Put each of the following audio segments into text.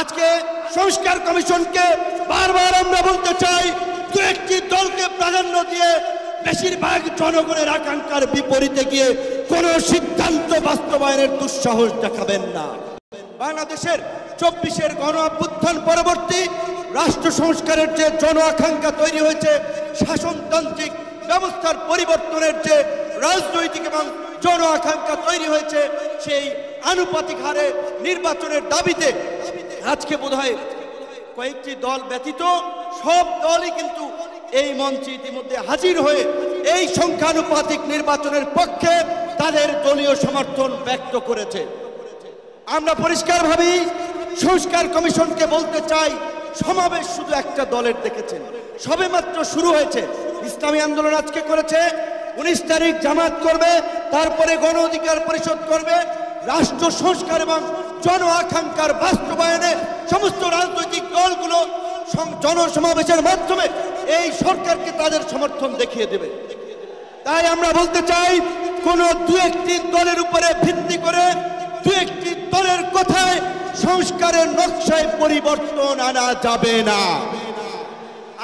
আজকে সংস্কার কমিশনকে বারবার আমরা বলতে চাই, দু একটি দলকে প্রাধান্য দিয়ে বেশিরভাগ জনগণের আকাঙ্ক্ষার বিপরীতে গিয়ে কোনো সিদ্ধান্ত বাস্তবায়নের দুঃসাহস দেখাবেন না। বাংলাদেশের 24-এর গণ অভ্যুত্থান পরবর্তী রাষ্ট্র সংস্কারের যে জন আকাঙ্ক্ষা তৈরি হয়েছে, শাসনতান্ত্রিক ব্যবস্থার পরিবর্তনের যে রাজনৈতিক এবং জন আকাঙ্ক্ষা তৈরি হয়েছে, সেই আনুপাতিক হারে নির্বাচনের দাবিতে আজকে বোধহয় কয়েকটি দল ব্যতীত সব দলই কিন্তু এই মঞ্চে ইতিমধ্যে হাজির হয়ে এই সংখ্যানুপাতিক নির্বাচনের পক্ষে তাদের দলীয় সমর্থন ব্যক্ত করেছে। আমরা পরিষ্কারভাবে সংস্কার কমিশনকে বলতে চাই, সমাবেশ শুধু একটা দলের দেখেছেন, সবেমাত্র শুরু হয়েছে। ইসলামী আন্দোলন আজকে করেছে, 19 তারিখ জামাত করবে, তারপরে গণ অধিকার পরিষদ করবে। রাষ্ট্র সংস্কার এবং জন আকাঙ্ক্ষার বাস্তবায়নে সমস্ত রাজনৈতিক দলগুলো জনসমাবেশের মাধ্যমে এই সরকারকে তাদের সমর্থন দেখিয়ে দেবে। তাই আমরা বলতে চাই, কোন দু একটি দলের উপরে ভিত্তি করে দু একটি দলের কথায় সংস্কারের নকশায় পরিবর্তন আনা যাবে না।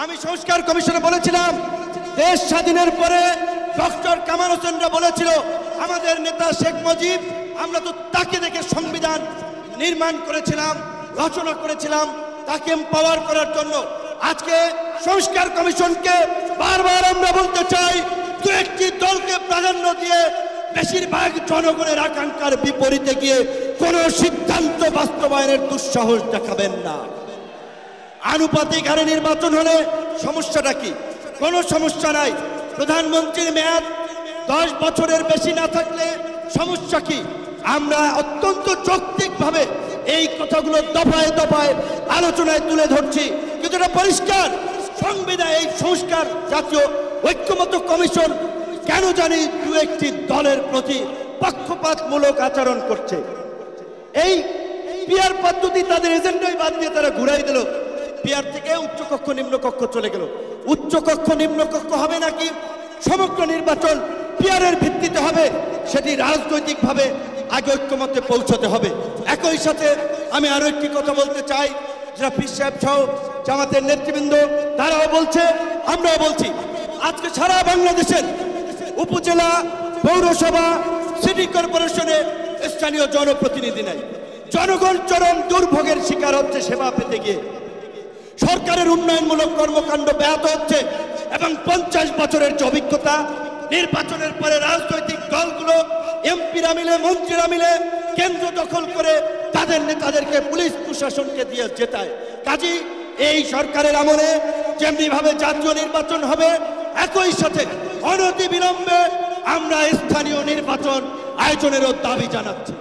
আমি সংস্কার কমিশনে বলেছিলাম, দেশ স্বাধীনের পরে ডক্টর কামাল হোসেনরা বলেছিল, আমাদের নেতা শেখ মুজিব, আমরা তো তাকে দেখে সংবিধান নির্মাণ করেছিলাম, রচনা করেছিলাম, তাকে এম্পাওয়ার করার জন্য। আজকে সংস্কার কমিশনকে বারবার আমরা বলতে চাই, দু একটি দলকে প্রাধান্য দিয়ে বেশিরভাগ জনগণের আকাঙ্ক্ষার বিপরীতে গিয়ে কোনো সিদ্ধান্ত বাস্তবায়নের দুঃসাহস দেখাবেন না। আনুপাতিক হারে নির্বাচন হলে সমস্যাটা কি? কোনো সমস্যা নাই। প্রধানমন্ত্রীর মেয়াদ 10 বছরের বেশি না থাকলে সমস্যা কি? আমরা অত্যন্ত যৌক্তিকভাবে এই কথাগুলো দফায় দফায় আলোচনায় তুলে ধরছি, কিন্তু এটা পরিষ্কার, সংবিধান এই সংস্কার জাতীয় ঐক্যমত কমিশন কেন জানি দু একটি দলের প্রতি পক্ষপাতমূলক আচরণ করছে। এই পিয়ার পদ্ধতি তাদের এজেন্ডাই বাদ দিয়ে তারা ঘুরাই দিল। পিয়ার থেকে উচ্চকক্ষ নিম্নকক্ষ চলে গেল। উচ্চকক্ষ নিম্নকক্ষ হবে নাকি সমগ্র নির্বাচন পিয়ারের ভিত্তিতে হবে, সেটি রাজনৈতিকভাবে আগে ঐক্যমতে পৌঁছতে হবে। একই সাথে আমি আরো একটি কথা বলতে চাই, যারা পীর সাহেব সহ জামাতের নেতৃবৃন্দ তারাও বলছে, আমরাও বলছি, আজকে সারা বাংলাদেশের উপজেলা, পৌরসভা, সিটি কর্পোরেশনে স্থানীয় জনপ্রতিনিধি নাই। জনগণ চরম দুর্ভোগের শিকার হচ্ছে সেবা পেতে গিয়ে। সরকারের উন্নয়নমূলক কর্মকাণ্ড ব্যাহত হচ্ছে এবং 50 বছরের যে অভিজ্ঞতা, নির্বাচনের পরে রাজনৈতিক দলগুলো, এমপিরা মিলে, মন্ত্রীরা মিলে কেন্দ্র দখল করে তাদের নেতাদেরকে পুলিশ প্রশাসনকে দিয়ে জেতায়। কাজী এই সরকারের আমলে যেমনি ভাবে জাতীয় নির্বাচন হবে, একই সাথে অনতিবিলম্বে আমরা স্থানীয় নির্বাচন আয়োজনেরও দাবি জানাচ্ছি।